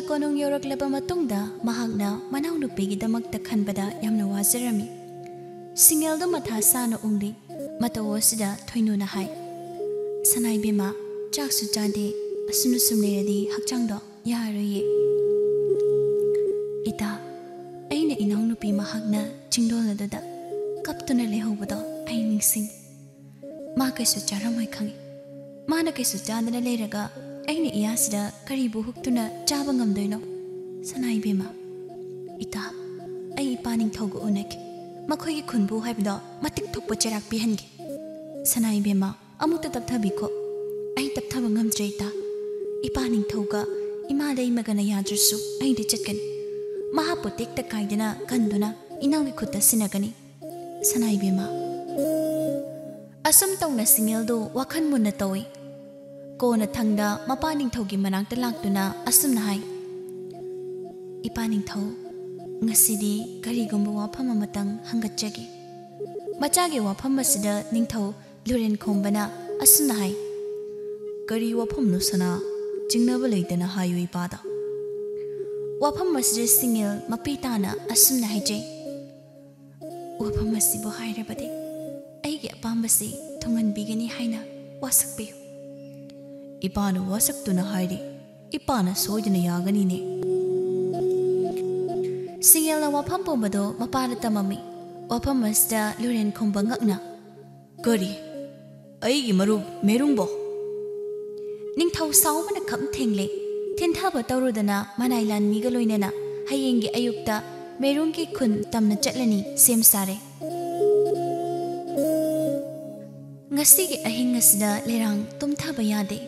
konong yoraklaba matungda mahagna manaw nupigidamakta khanbada yamna wazarami. Singeldo matha sana ungli matawosida thoinuna hai. Sanai bima chaksu chade asunu sumneradi hakchangdo yaroye. Ita aina inaw nupi mahagna chingdolada kaptuna lehobado ai ningsing. Ma kaisu charamoi khangi. Mana kaisu chandana leraga aina iyasida karibu huktuna chaba ngamdoino. Sanai bima ita ai ipaning thogo unek makhoi khunbu haibdo matik thokpa cherak pihangi. Sanai bima amukta tapthabiko ai tapthaba ngamdreita ipaning thoga ima dei magana yadrasu ai de chatkani. Mahapotek ta kaidana kanduna inawi khutta sinagani. Sanai bima asum tawna singeldo wakhan munna tawi. Kona thangda mapaning thogi manangta laktuna asumna hai. Ipaning thaw ngasidi karigumba wafam amatang hangatjagi. Machagi wafam asida ningthaw luren khombana asumna hai. Kari wafam no sana jingnaba leidana hayu ipada. Wafam asida singel mapitana asumna haijay. Wafam asibo hairabadi aigi apambasi thongan bigani haina wasakpiyu. Ipana wasaktuna hairi ipana soidana yagani ne. Singel na wafam pombado mapana tamami. Wafam asda luren khomba ngakna. Kari aigi marub merungbo. Ningthaw sawmana kham thengle thenthaba tawrudana manailan migaloinena hayengi ayukta merungi khun tamna chatlani sem sare. Ngasigi ahing asida lerang tumthaba yade.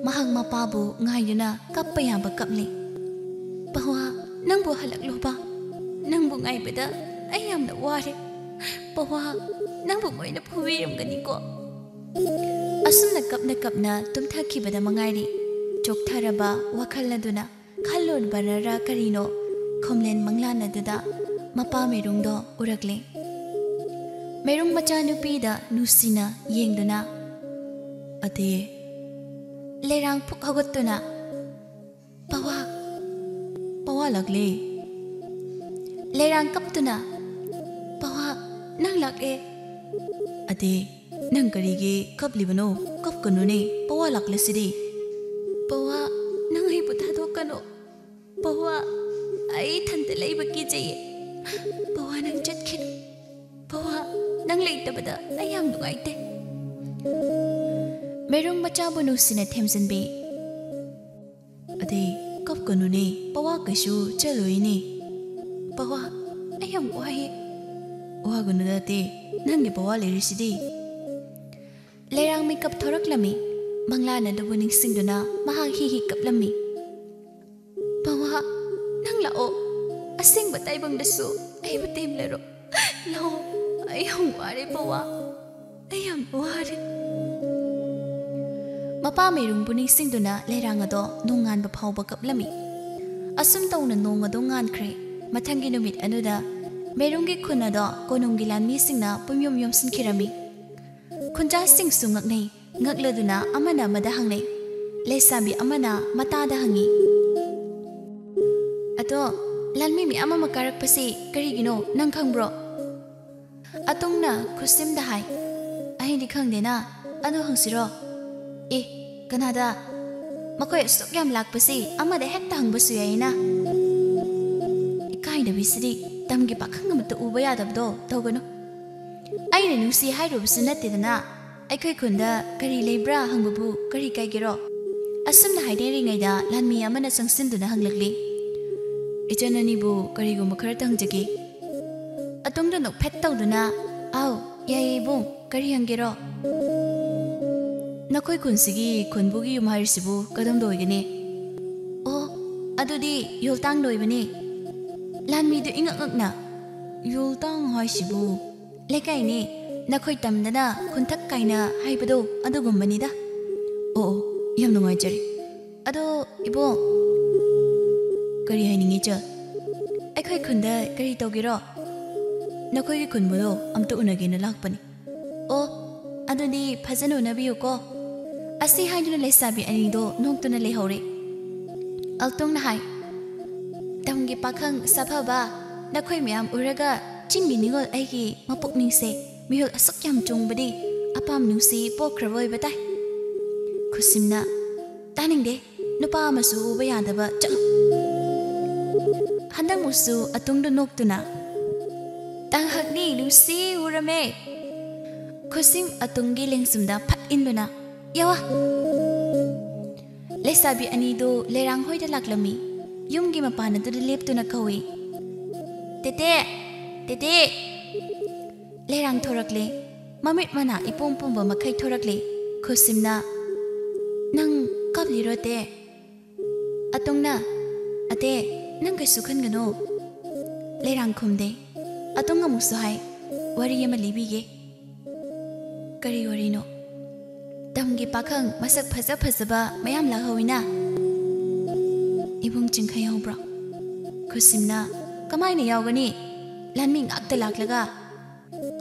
Mahag mapabu ngayuna kapayaba kapli. Pawa nangbu halaklo ba? Nangbu ngaybada ayam na ware. Pawa nangbu mo'y napuwiram ganiko. Asum na kapna tumthakibada mangayri. Choktaraba wakaladuna kalon barara karino khomlen manglana duda mapa merungdo urakle. Merung machanupida nusina yengduna. Ate lerang puk hagotuna. Pawa lagle. Lerang kaptuna. Pawa nang lake. Ate nang karige kaplibano kapkanune pawa lakle sidi. Pawa nang hiputado kano. Pawa ay thante layba kijaye. Pawa nang chatkino. Pawa nang laytabada ayam nugaite. Merong machabu nusina themsanbi. Ade kapkanune pawa kashu chaloine. Pawa ayam wahe. Wagunudate nangi pawa lirisidi. Lerang makeup thorak lami. Manglana dabu ningsingduna mahang hihi kaplami. Pawa nang lao. Asing batay bang dasu ay batim laro. Lao ayam ware pawa. Ayam ware. Mapa merung buning singduna lerang ado nungan bapawba kaplami. Asum tawna nung ado ngan kre. Mathangi numit anuda merunggi khunado konunggi lanmi singna pumyom yom sinkirami. Khunja sing sungak nei ngakladuna amana madahangne. Lesabi amana matada hangi. Ato lanmi mi ama makarak pasi karigino nang khangbro. Atongna khusim dahai. Ahin di khangdena ado hangsiro. Kanada makoy stok yam lakpasi amade hekta hangbasu yayina. Ikai da bisidi tamgi pakhang amata uba yadabdo tawgano. Aina nusi hairubusu nattedana aikhoi khunda kari leibra hangbabu kari kaigero. Asumna haideringaida lanmi amana sangsinduna hanglakli. Ichananibu karigumba kharata hangjagi. Atongda nok phet tawduna aw yaye bung kari hangero. Nakoi kunsigi kunbugi yumharisibu kadam doigani. Adudi yultang doibani. Lanmi du ingakakna. Yultang haisibu. Lekai ni nakoi tamdana kuntak kaina haibado adugumbani da. Yam nungai jari. Ado ibo kari hainingi cha. Aikhoi kunda kari togiro. Nakoi kunbudo amtu unagina lakpani. Adudi phajanu nabiyu ko. Asi haiduna lesabi anido nongtuna lehore. Altong na hai Tamgi pakhang sabhaba nakhoi myam uraga chingmi ningol aigi mapuk ningse mihul asok yam chungbadi apam nungsi pokravoi batai khusimna taningde nupa amasu uba yadaba chalo handang musu atungdu noktuna tanghakni nungsi urame khusim atungi lengsumda phat induna yawa lesabi anido lerang hoida laklami yumgi mapana du leptuna kawi tete tete lerang thorakle mamit mana ipum pumba makai thorakle khusimna nang kabliro te atungna ate nang kai sukhan gano lerang khumde atunga musu hai wari yama libige kari wari no tamgi pakhang masak phaja phajaba mayam la hawina ibung chingkha yawbra khusimna kamai na yawgani lanmi ngakta laklaga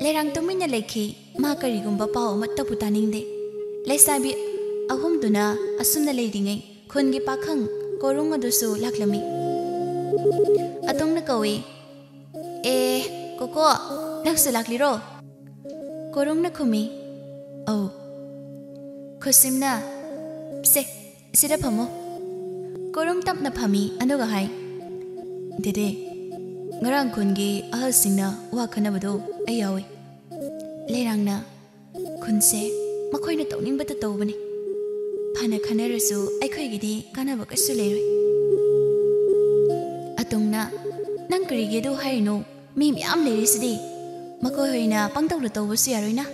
lerang tumina lekhi ma kari gumba paw matta putaning de lesabi ahum duna asumna leidingai khungi pakhang korung adusu laklami atongna kawi koko naksu lakliro korung na khumi oh khusimna se sida phamo korung tapna phami anuga hai dede ngarang khungi ahal singna wa khanabado ayawi lerangna khunse makhoina tawningbata tawbani phana khanarasu aikhoigidi kanaba kasu leroi atungna nang karigedu haino mi myam lerisidi makoi hoina pangtawla tawbasu yaroina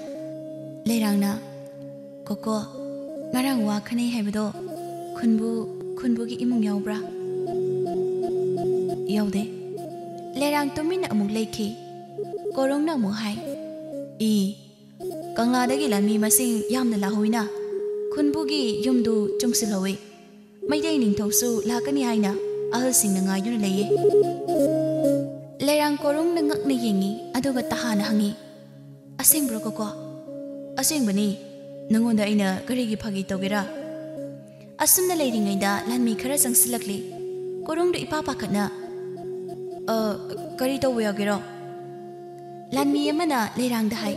lerangna koko ngarang wa khanei haibado khunbugi imung yawbra yawde lerang tumina amuk leikhi korongna mu hai kangladagi lanmi masing yamna lahoina khunbugi yumdu chungsilhowe maidai ningthausu lakani haina ahal singna ngaiduna leye lerang korongna ngakna yengi aduga tahana hangi asengbro koko asengbani nangonda aina karigi phagi togera asumna leiringaida lanmi khara sangsilakli korongda ipa pakhatna kari tawba yagero lanmi amana lerangda hai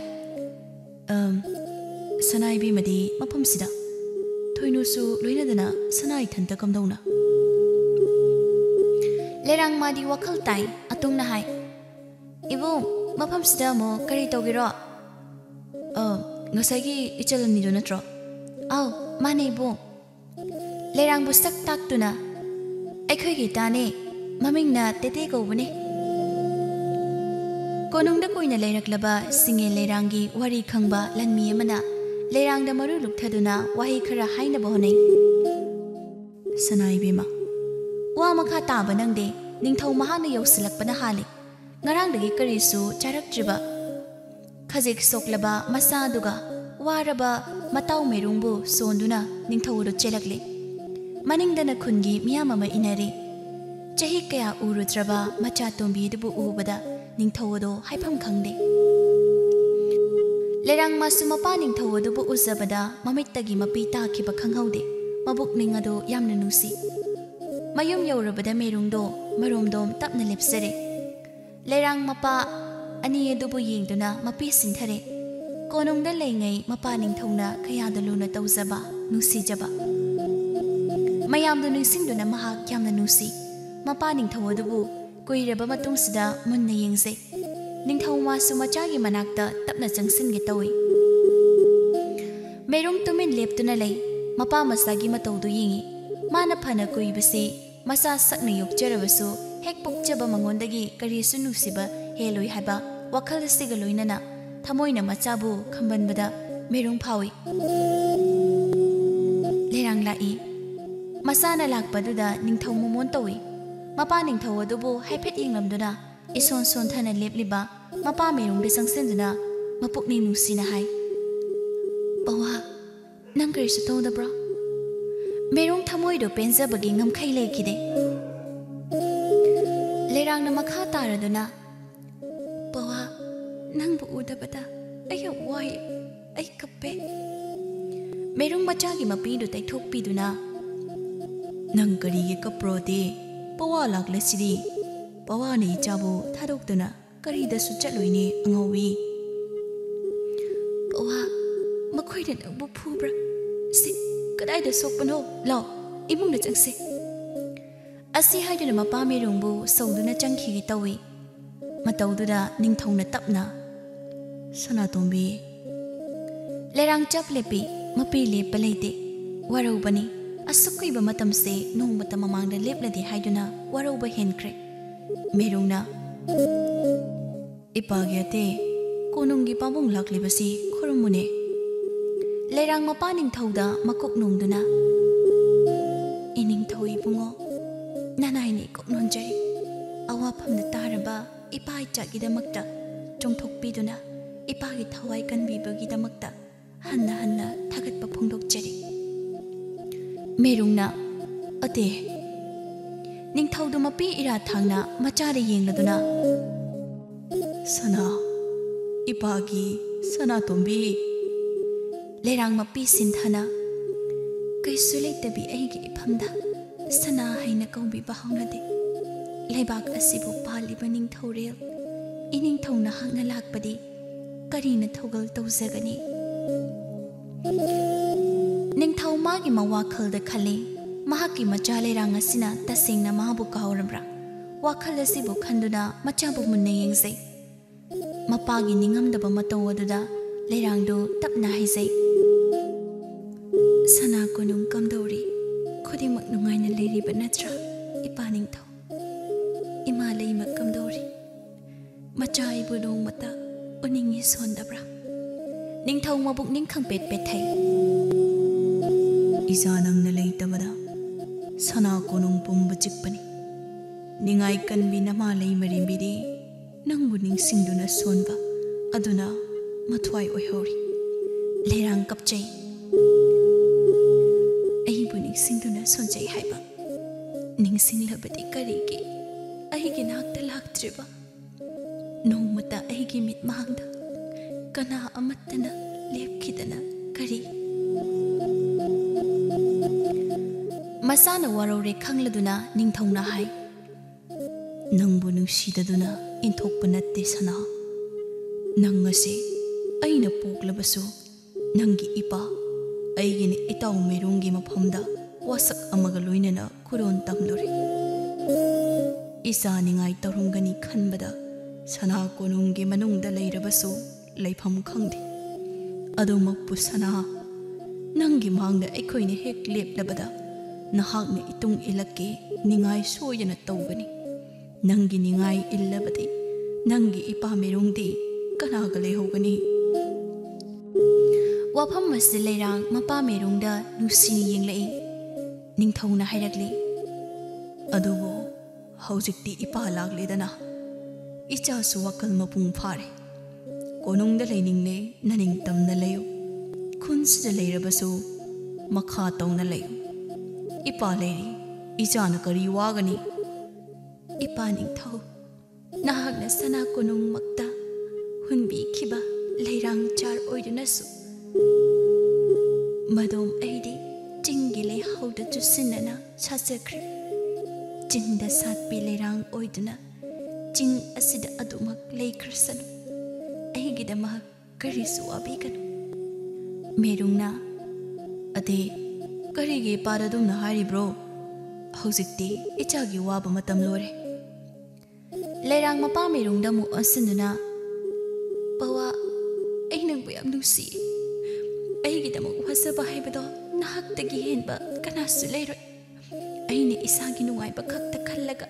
sanai bi madi mapam sida thoinusu loinadana sanai thanta kamdawna lerang madi wakhal tai atungna hai ibung mapam sida mo kari tawgero ngasagi ichalani do natro aw mane ibung lerang bu sak taktuna aikhoi gi tane mamingna tete kobune konungda koina leiraklaba singe lerangi wari khangba lanmi amana lerangda maru lukthaduna wahi khara haina bahonai sanai bima wa makha taba nangde ningthau mahana yausilakpana hali ngarangdagi karisu charaktriba khajik soklaba masa duga waraba matau merungbu sonduna ningthaudo chelakle maningdana khungi miyamama inari chahi kaya urudraba macha tombi dubu ubada ningthaudo haifam khangde lerang masu mapa ningthaudo bu uzabada mamittagi mapi ta khiba khanghaude mabuk ningado yamna nusi mayum yaurabada merungdo maromdom tapna lepsare lerang mapa ani edubu yingduna mapi sinthare konungda leingai mapa ningthauna khayada luna tawzaba nusi jaba mayamdu ningsingduna mahak yamna nusi mapa ningthaudubu kuiraba matungsida munna yengse ningthau masu machagi manakta tapna changsinge tawi merung tumin leptuna lei mapa masagi matawdu yingi mana phana kuibase masa sakna yokjarabasu hek pokjaba mangondagi karisu nusiba heloi haba wakhal siga loinana thamoina machabu khambanbada merung phawi lerang lai masana lakpaduda ningthau momon tawi mapa ningthau adubu haiphet yinglamduna ison son thana lepliba mapa merung de sangsenduna mapukni nusina hai bawa nang karisu tawdabra merung thamoido penjabagi ngamkhai lekhide lerang na makha taraduna bawa nang bu udabada ay wai ay kape merung machagi mapidu tai thokpiduna nang karige kaprode pawa laklesidi pawa ni chabu thadoktuna karidassu chatloine angawi pawa makhoida nangbu phubra si kadaida sokpano law imungna changse asi haiduna mapa merungbu sauduna changkhigi tawi mataududa ningthongna tapna Sanatombi lerang chap lepi mapi lepa leite warubani asukui ba matamse nong mata mamangda lepladi haiduna waruba henkre merungna ipagyate konunggi pabung laklibasi khurumune lerang mapa ningthauda makok nongduna ining thoi bungo nanaini koknonjari awaphamna taraba ipai chagidamakta chongthokpiduna ipagi thawai kanbibagidamakta hanna hanna thagatpa phongdokjari merungna ate ningthaudu mapi ira thangna machare yengladuna sana ipagi Sanatombi lerang mapi sinthana kaisu leitabi aigi iphamda sana haina kaubi bahawnade leibak asibu paliba ningthaurel iningthongna hangna lakpadi karina thogal tawzagani ningthau magi mawakhalda khali mahaki macha lerang asina tasengna mahabu kaurabra wakhal asibu khanduna machabu munna yengsai mapagi ningamdaba mataw aduda lerangdu tapna haizai sana konung kamdori khodimak nungaina leiriba natra ipa ningthau ima leima kamdori macha ibu dong mata uningi sondabra ningthau mabuk ningkhang pet pet thai izanang na leitabada sana konung pumba chikpani ningai kanbi nama lei marimbidi nangbu ningsingduna sonba aduna mathwai oihori lerang kapchai aibu ningsingduna sonjai haiba ningsinglabadi karigi aigi nakta laktriba nongmata aigi mit mahangda kana amattana lepkhidana kari masana warore khangladuna ningthongna hai nangbu nungsidaduna inthokpa natte sana nangase aina poklabasu nangi ipa aigini itaw merungi maphamda wasak amaga loinana kuron tamlore isa ningai tarungani khanbada sana konunggi manungda leirabasu leifam khangdi adumakpu sana nangi mangda ekhoine hek leplabada nahakna itung ilakke ningai soyana tawgani nangi ningai illabadi nangi ipa merungdi kanaga lehogani wafam masi leirang mapa merungda nusini yenglai ningthawna hairakli adubo haujikti ipa lagledana icha su wakal mapung phare konungda leiningne naning tamna leyo khunsida leirabasu makha tawna leyo ipa leiri icha na kari wagani ipa ningthaw nahakna sana konung makta hunbi khiba leirang char oidunasu madom aidi chingi le hauda jusinana sasekre chinda satpi leirang oiduna ching asida adumak leikhrsanu aigidama karisu abiganu merungna ade karige paradumna haribro haujikti ichagi waba matam lore leirang mapa merungda mu asinduna bawa ainang bayam nusi aigidama wasaba haibado nahaktagi henba kanasu leiroi aini isagi nungaiba khakta khallaga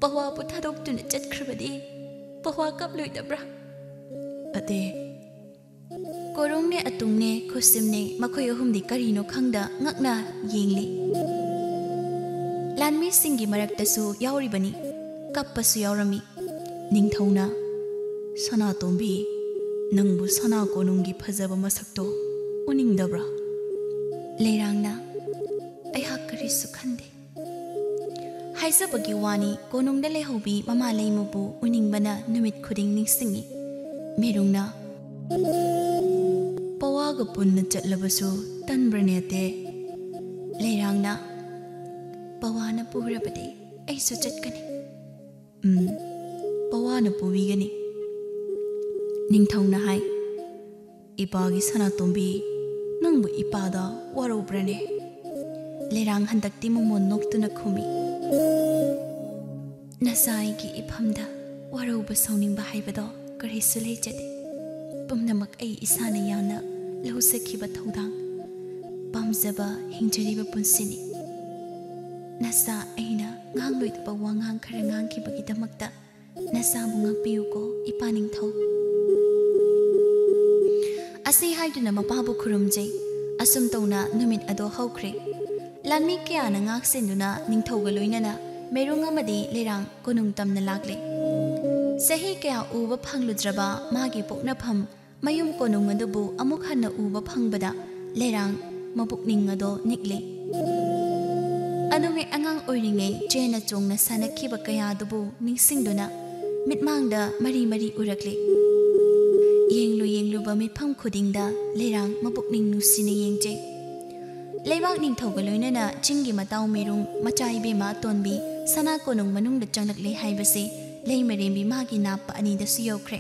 bawa bu thadoktuna chatkhrbadi bawa kaploidabra ade korungne atungne khusimne makhoi ahumdi karino khangda ngakna yengli lanmi singi maraktasu yauribani kappasu yaurami ningthawna Sanatombi nangbu sana konunggi phajaba masakto uningdabra leirangna aihak karisu khande haisabagi wani konungda lehobi mama leimubu uningbana numit khuding ningsingi merungna pawaga punna chatlabasu tanbranete leirangna pawana purabade ꯑꯩꯁꯨ ꯆꯠꯀꯅꯤ ꯄꯋꯥꯅ ꯄꯨꯕꯤꯒꯅꯤ ꯅꯤꯡꯊꯧꯅ ꯍꯥꯏ ꯏꯄꯥꯒꯤ ꯁꯅꯥꯇꯣꯝꯕꯤ ꯅꯪꯕꯨ ꯏꯄꯥꯗ ꯋꯥꯔꯧꯕ꯭ꯔꯅꯦ ꯂꯩꯔꯥꯡ ꯍꯟꯗꯛꯇꯤ ꯃꯣꯃꯣꯟ ꯅꯣꯛꯇꯨꯅ ꯈꯨꯝꯃꯤ ꯅꯁꯥꯏꯒꯤ ꯏꯐꯝꯗ ꯋꯥꯔꯧꯕ ꯁꯥꯎꯅꯤꯡꯕ ꯍꯥꯏꯕꯗꯣ ꯀꯔꯤꯁꯨ ꯂꯩꯖꯗꯦ ꯄꯨꯝꯅꯃꯛ ꯑꯩ ꯏꯁꯥꯅ ꯌꯥꯝꯅ ꯂꯧꯖꯈꯤꯕ ꯊꯧꯗꯥꯡ ꯄꯥꯝꯖꯕ ꯍꯤꯡꯖꯔꯤꯕ ꯄꯨꯟꯁꯤꯅꯤ ꯅꯁꯥ ꯑꯩꯅ ꯉꯥꯡꯂꯣꯏꯗꯕ ꯋꯥꯉꯥꯡ ꯈꯔ ꯉꯥꯡꯈꯤꯕꯒꯤꯗꯃꯛꯇ ꯅꯁꯥꯕꯨ ꯉꯥꯛꯄꯤꯌꯨꯀꯣ ꯏꯄꯥ ꯅꯤꯡꯊꯧ ꯑꯁꯤ ꯍꯥꯏꯗꯨꯅ ꯃꯄꯥꯕꯨ ꯈꯨꯔꯨꯝꯖꯩ ꯑꯁꯨꯝ ꯇꯧꯅ ꯅꯨꯃꯤꯠ ꯑꯗꯣ ꯍꯧꯈ꯭ꯔꯦ ꯂꯥꯟꯃꯤ ꯀꯌꯥꯅ ꯉꯥꯛꯁꯦꯟꯗꯨꯅ ꯅꯤꯡꯊꯧꯒ ꯂꯣꯏꯅꯅ ꯃꯦꯔꯨꯡ ꯑꯃꯗꯤ ꯂꯩꯔꯥꯡ ꯀꯣꯅꯨꯡ ꯇꯝꯅ ꯂꯥꯛꯂꯦ ꯆꯍꯤ ꯀꯌꯥ ꯎꯕ ꯐꯪꯂꯨꯗ꯭ꯔꯕ ꯃꯥꯒꯤ ꯄꯣꯛꯅꯐꯝ ꯃꯌꯨꯝ ꯀꯣꯅꯨꯡ ꯑꯗꯨꯕꯨ ꯑꯃꯨꯛ ꯍꯟꯅ ꯎꯕ ꯐꯪꯕꯗ ꯂꯩꯔꯥꯡ ꯃꯄꯨꯛꯅꯤꯡ ꯑꯗꯣ ꯅꯤꯛꯂꯦ ꯑꯗꯨꯉꯩ ꯑꯉꯥꯡ ꯑꯣꯏꯔꯤꯉꯩ ꯆꯦꯅ ꯆꯣꯡꯅ ꯁꯥꯟꯅꯈꯤꯕ ꯀꯌꯥꯗꯨꯕꯨ ꯅꯤꯡꯁꯤꯡꯗꯨꯅ ꯃꯤꯠꯃꯥꯡꯗ ꯃꯔꯤ ꯃꯔꯤ ꯎꯔꯛꯂꯦ ꯌꯦꯡꯂꯨꯕ ꯃꯤꯐꯝ ꯈꯨꯗꯤꯡꯗ ꯂꯩꯔꯥꯡ ꯃꯄꯨꯛꯅꯤꯡ ꯅꯨꯡꯁꯤꯅ ꯌꯦꯡꯖꯩ ꯂꯩꯕꯥꯛ ꯅꯤꯡꯊꯧꯒ ꯂꯣꯏꯅꯅ ꯆꯤꯡꯒꯤ ꯃꯇꯥꯎ ꯃꯦꯔꯨꯡ ꯃꯆꯥ ꯏꯕꯦꯝꯃ ꯑꯇꯣꯟꯕꯤ ꯁꯅꯥ ꯀꯣꯅꯨꯡ ꯃꯅꯨꯡꯗ ꯆꯪꯂꯛꯂꯦ ꯍꯥꯏꯕꯁꯤ ꯂꯩꯃꯔꯦꯝꯕꯤ ꯃꯥꯒꯤ ꯅꯥꯞꯄ ꯑꯅꯤꯗꯁꯨ ꯌꯧꯈ꯭ꯔꯦ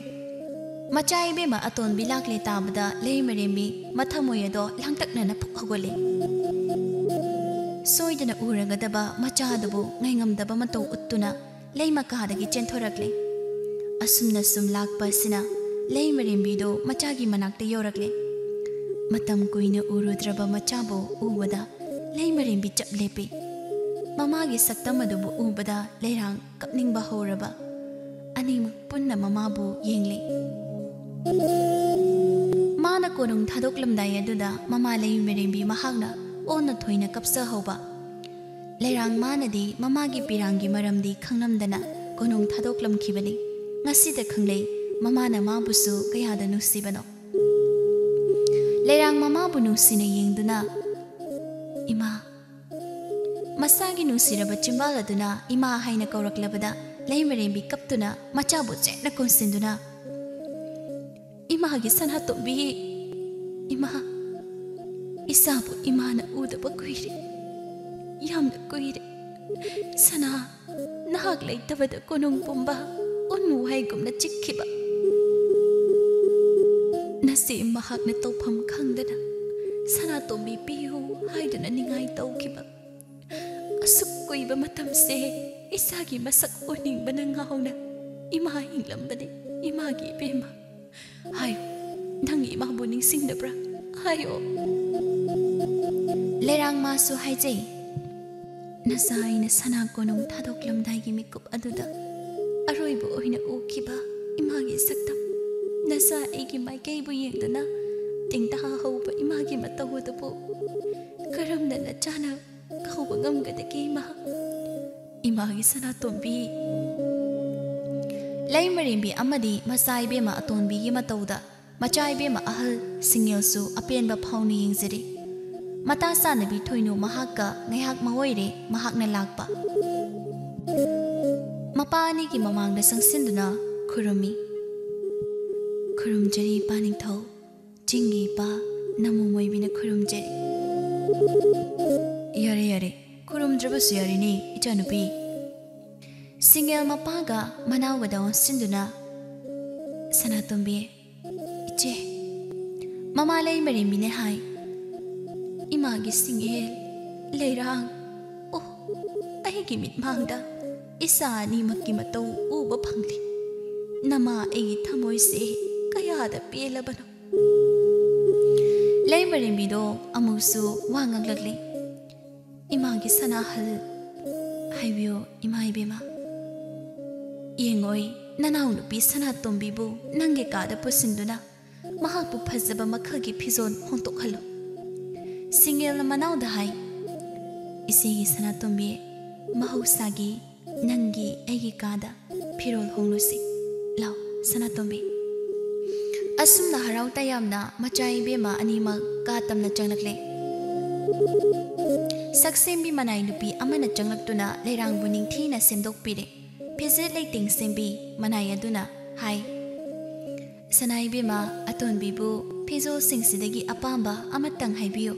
ꯃꯆꯥ ꯏꯕꯦꯝꯃ ꯑꯇꯣꯟꯕꯤ ꯂꯥꯛꯂꯦ ꯇꯥꯕꯗ ꯂꯩꯃꯔꯦꯝꯕꯤ ꯃꯊꯃꯣꯏ ꯑꯗꯣ ꯂꯥꯡꯇꯛꯅꯅ ꯐꯨꯛ ꯍꯧꯒꯠꯂꯦ ꯁꯣꯏꯗꯅ ꯎꯔꯒꯗꯕ ꯃꯆꯥꯗꯨꯕꯨ ꯉꯥꯏꯉꯝꯗꯕ ꯃꯇꯧ ꯎꯠꯇꯨꯅ ꯂꯩ ꯃꯀꯥꯗꯒꯤ ꯆꯦꯟꯊꯣꯔꯛꯂꯦ ꯑꯁꯨꯝꯅ ꯁꯨꯝ ꯂꯥꯛꯄ ꯑꯁꯤꯅ ꯂꯩꯃꯔꯦꯝꯕꯤꯗꯣ ꯃꯆꯥꯒꯤ ꯃꯅꯥꯛꯇ ꯌꯧꯔꯛꯂꯦ ꯃꯇꯝ ꯀꯨꯏꯅ ꯎꯔꯨꯗ꯭ꯔꯕ ꯃꯆꯥꯕꯨ ꯎꯕꯗ ꯂꯩꯃꯔꯦꯝꯕꯤ ꯆꯞ ꯂꯦꯞꯄꯤ ꯃꯃꯥꯒꯤ ꯁꯛꯇꯝ ꯑꯗꯨꯕꯨ ꯎꯕꯗ ꯂꯩꯔꯥꯡ ꯀꯞꯅꯤꯡꯕ ꯍꯧꯔꯕ ꯑꯅꯤꯃꯛ ꯄꯨꯟꯅ ꯃꯃꯥꯕꯨ ꯌꯦꯡꯂꯤ ꯃꯥꯅ ꯀꯣꯅꯨꯡ ꯊꯥꯗꯣꯛꯂꯝꯗꯥꯏ ꯑꯗꯨꯗ ꯃꯃꯥ ꯂꯩꯃꯔꯦꯝꯕꯤ ꯃꯍꯥꯛꯅ ꯑꯣꯟꯅ ꯊꯣꯏꯅ ꯀꯞꯆꯍꯧꯕ ꯂꯩꯔꯥꯡ ꯃꯥꯅꯗꯤ ꯃꯃꯥꯒꯤ ꯄꯤꯔꯥꯡꯒꯤ ꯃꯔꯝꯗꯤ ꯈꯪꯂꯝꯗꯅ ꯀꯣꯅꯨꯡ ꯊꯥꯗꯣꯛꯂꯝꯈꯤꯕꯅꯤ ꯉꯁꯤꯗ ꯈꯪꯂꯩ ꯃꯃꯥꯅ ꯃꯥꯕꯨꯁꯨ ꯀꯌꯥꯗ ꯅꯨꯡꯁꯤꯕꯅꯣ ꯂꯩꯔꯥꯡ ꯃꯃꯥꯕꯨ ꯅꯨꯡꯁꯤꯅ ꯌꯦꯡꯗꯨꯅ ꯏꯃꯥ ꯃꯁꯥꯒꯤ ꯅꯨꯡꯁꯤꯔꯕ ꯆꯤꯝꯕꯥꯜ ꯑꯗꯨꯅ ꯏꯃꯥ ꯍꯥꯏꯅ ꯀꯧꯔꯛꯂꯕꯗ ꯂꯩꯃꯔꯦꯝꯕꯤ ꯀꯞꯇꯨꯅ ꯃꯆꯥꯕꯨ ꯆꯦꯠꯅ ꯀꯣꯟꯁꯤꯟꯗꯨꯅ 이마하기 산하또비 이마 이사부 이마나 우드바 꾸이리 얌나 꾸이리 사나 나학 레이타바다 꼬농봄바 온무하이금나 찍히바 나시 마학나 또밤 강다나 산하또비 삐요 하이드나 닝아이 떠오키바 아숙 꾸이바 마탐세 이사기 마삭 오닝바나 ngauna 이마 잉람바네 이마기 베마 하요, 낭이 마부닝 싱더브라 하요. 레랑 마수 하이제이 나사이나 사나고농 타독람다이기 미꿉 아두다 아로이부 오이나 오키바 이마기 삭담 나사 에기 마이게이부 옌드나 띵타하우바 이마기 마타우드부 그럼나나 짜나 가우바 ngamgadagi 이마기 사나톰비 ꯂꯩꯃꯔꯦꯝꯕꯤ ꯑꯃꯗꯤ ꯃꯆꯥ ꯏꯕꯦꯝꯃ ꯑꯇꯣꯟꯕꯤꯒꯤ ꯃꯇꯧꯗ ꯃꯆꯥ ꯏꯕꯦꯝꯃ ꯑꯍꯜ ꯁꯤꯡꯌꯦꯜꯁꯨ ꯑꯄꯦꯟꯕ ꯐꯥꯎꯅ ꯌꯦꯡꯖꯔꯤ ꯃꯇꯥ ꯆꯥꯅꯕꯤ ꯊꯣꯏꯅꯨ ꯃꯍꯥꯛꯀ ꯉꯥꯏꯍꯥꯛ ꯃꯋꯣꯏꯔꯦ ꯃꯍꯥꯛꯅ ꯂꯥꯛꯄ ꯃꯄꯥ ꯑꯅꯤꯒꯤ ꯃꯃꯥꯡꯗ ꯆꯪꯁꯤꯟꯗꯨꯅ ꯈꯨꯔꯨꯝꯃꯤ ꯈꯨꯔꯨꯝꯖꯔꯤ ꯏꯄꯥ ꯅꯤꯡꯊꯧ ꯆꯤꯡꯒꯤ ꯏꯄꯥ ꯅꯃꯣꯃꯣꯏꯕꯤꯅ ꯈꯨꯔꯨꯝꯖꯔꯤ ꯌꯥꯔꯦ ꯌꯥꯔꯦ ꯈꯨꯔꯨꯝꯗ꯭ꯔꯕꯁꯨ ꯌꯥꯔꯦꯅꯦ ꯏꯆꯥꯅꯨꯄꯤ ꯁꯤꯡꯌꯦꯜ ꯃꯄꯥꯒ ꯃꯅꯥꯎꯒꯗ ꯑꯣꯟꯁꯤꯟꯗꯨꯅ ꯁꯅꯥꯇꯣꯝꯕꯤ ꯏꯆꯦ ꯃꯃꯥ ꯂꯩꯃꯔꯦꯝꯕꯤꯅ ꯍꯥꯏ 이마기 싱엘 레랑 오 아이기 밑망다 이사니 막기 마또 우버 방리 나마 에이 타모이세 까야다 삐엘라바노 레이머림비도 아무수 왕강락리 이마기 사나할 하이비오 이마이비마 ꯌꯦꯡꯉꯣꯏ ꯅꯅꯥꯎ ꯅꯨꯄꯤ ꯁꯅꯥꯇꯣꯝꯕꯤꯕꯨ ꯅꯪꯒꯤ ꯀꯥꯗ ꯄꯨꯁꯤꯟꯗꯨꯅ ꯃꯍꯥꯛꯄꯨ ꯐꯖꯕ ꯃꯈꯜꯒꯤ ꯐꯤꯖꯣꯜ ꯍꯣꯡꯗꯣꯛꯍꯜꯂꯨ ꯁꯤꯡꯌꯦꯜꯅ ꯃꯅꯥꯎꯗ ꯍꯥꯏ ꯏꯆꯦꯒꯤ ꯁꯅꯥꯇꯣꯝꯕꯤ ꯃꯍꯧꯁꯥꯒꯤ ꯅꯪꯒꯤ ꯑꯩꯒꯤ ꯀꯥꯗ ꯐꯤꯔꯣꯜ ꯍꯣꯡꯂꯨꯁꯤ ꯂꯥꯎ ꯁꯅꯥꯇꯣꯝꯕꯤ ꯑꯁꯨꯝꯅ ꯍꯔꯥꯎ ꯇꯌꯥꯝꯅ ꯃꯆꯥ ꯏꯕꯦꯝꯃ ꯑꯅꯤꯃꯛ ꯀꯥ ꯇꯝꯅ ꯆꯪꯂꯛꯂꯦ ꯁꯛꯁꯦꯝꯕꯤ ꯃꯅꯥꯏ ꯅꯨꯄꯤ ꯑꯃꯅ ꯆꯪꯂꯛꯇꯨꯅ ꯂꯩꯔꯥꯡꯕꯨ ꯅꯤꯡꯊꯤꯅ ꯁꯦꯝꯗꯣꯛꯄꯤꯔꯦ ꯐꯤꯖꯦꯠ ꯂꯩꯇꯦꯡ ꯁꯦꯝꯕꯤ ꯃꯅꯥꯏ ꯑꯗꯨꯅ ꯍꯥꯏ ꯁꯅꯥ ꯏꯕꯦꯝꯃ ꯑꯇꯣꯟꯕꯤꯕꯨ ꯐꯤꯖꯣꯜꯁꯤꯡꯁꯤꯗꯒꯤ ꯑꯄꯥꯝꯕ ꯑꯃꯇꯪ ꯍꯥꯏꯕꯤꯌꯨ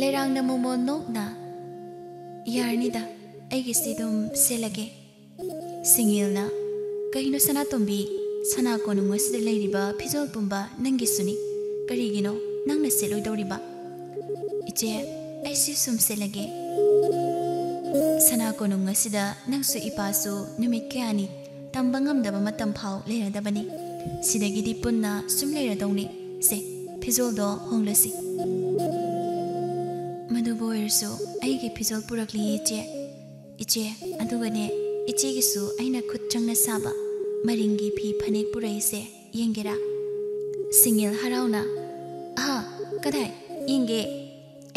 ꯂꯩꯔꯥꯡꯅ ꯃꯣꯃꯣꯟ ꯅꯣꯛꯅ ꯌꯥꯔꯅꯤꯗ ꯑꯩꯒꯤ ꯁꯤꯗꯨꯝ ꯁꯦꯠꯂꯒꯦ ꯁꯤꯡꯌꯦꯜꯅ ꯀꯩꯅꯣ ꯁꯅꯥꯇꯣꯝꯕꯤ ꯁꯅꯥ ꯀꯣꯅꯨꯡ ꯑꯁꯤꯗ ꯂꯩꯔꯤꯕ ꯐꯤꯖꯣꯜ ꯄꯨꯝꯕ ꯅꯪꯒꯤꯁꯨꯅꯤ ꯀꯔꯤꯒꯤꯅꯣ ꯅꯪꯅ ꯁꯦꯠꯂꯣꯏꯗꯧꯔꯤꯕ 이제 ꯑꯩꯁꯨ ꯁꯨꯝ ꯁꯦꯠꯂꯒꯦ ꯁꯅꯥ ꯀꯣꯅꯨꯡ ꯑꯁꯤꯗ ꯅꯪꯁꯨ 이빠ꯁꯨ ꯅꯨꯃꯤꯠ ꯀꯌꯥꯅꯤ ꯇꯝꯕ ꯉꯝꯗꯕ ꯃꯇꯝ ꯐꯥꯎ ꯂꯩꯔꯗꯕꯅꯤ ꯁꯤꯗꯒꯤꯗꯤ ꯄꯨꯟꯅ ꯁꯨꯝ ꯂꯩꯔꯗꯧꯅꯤ ꯁꯦ ꯐꯤꯖꯣꯜꯗꯣ ꯍꯣꯡꯂꯁꯤ ꯃꯗꯨꯕꯨ ꯑꯣꯏꯔꯁꯨ ꯑꯩꯒꯤ ꯐꯤꯖꯣꯜ ꯄꯨꯔꯛꯂꯤ 이제 ꯑꯗꯨꯒꯅꯦ 이제ꯒꯤꯁꯨ ꯑꯩꯅ ꯈꯨꯠ ꯆꯪꯅ ꯁꯥꯕ ꯃꯔꯤꯡꯒꯤ ꯐꯤ ꯐꯅꯦꯛ ꯄꯨꯔꯛꯏꯁꯦ ꯌꯦꯡꯒꯦꯔꯥ ꯁꯤꯡꯌꯦꯜ ꯍꯔꯥꯎꯅ ꯀꯗꯥꯏ ꯌꯦꯡꯒꯦ